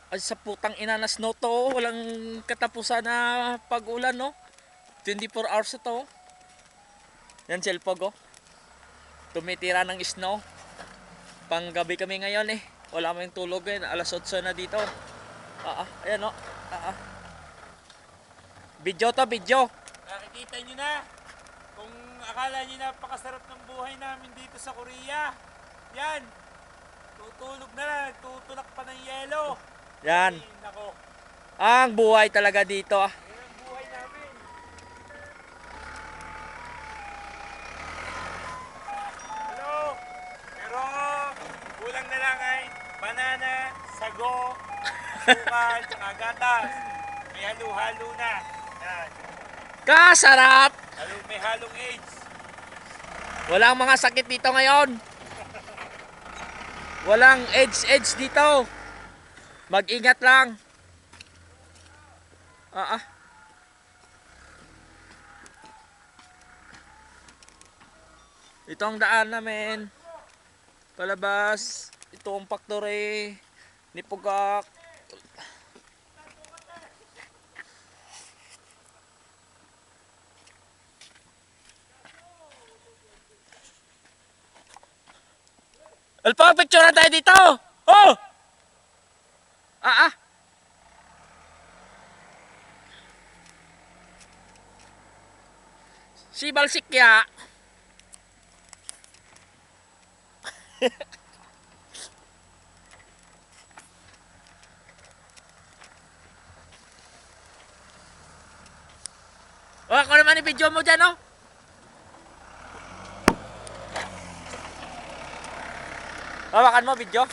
Ay sa putang ina na snow to, walang katapusan na pag-ulan no. 24 hours to. Yan cellphone ko. Tumitira ng snow. Panggabi kami ngayon eh. Wala kaming tulog eh. Alas 8 na dito. Ayan no. Video to, video. Nakikita nyo na kung akala nyo napakasarap ng buhay namin dito sa Korea. Yan. Tutulog na lang. Tutulak pa ng yelo. Yan. Ay, nako. Ang buhay talaga dito ah. Yan ang buhay namin. Hello. Pero kulang na lang ay banana, sago, asukal, tsaka gatas. May halo-halo na. Yan. Kasarap! May halong AIDS. Walang mga sakit dito ngayon. Walang edge dito. Mag-ingat lang. Ito ang daan namin. Palabas. Ito ang factory ni Pugak. Alpa, picture na tayo dito! Oh! Si Balsikya. O, ako naman i-video mo dyan, oh. Hawakan mo, video.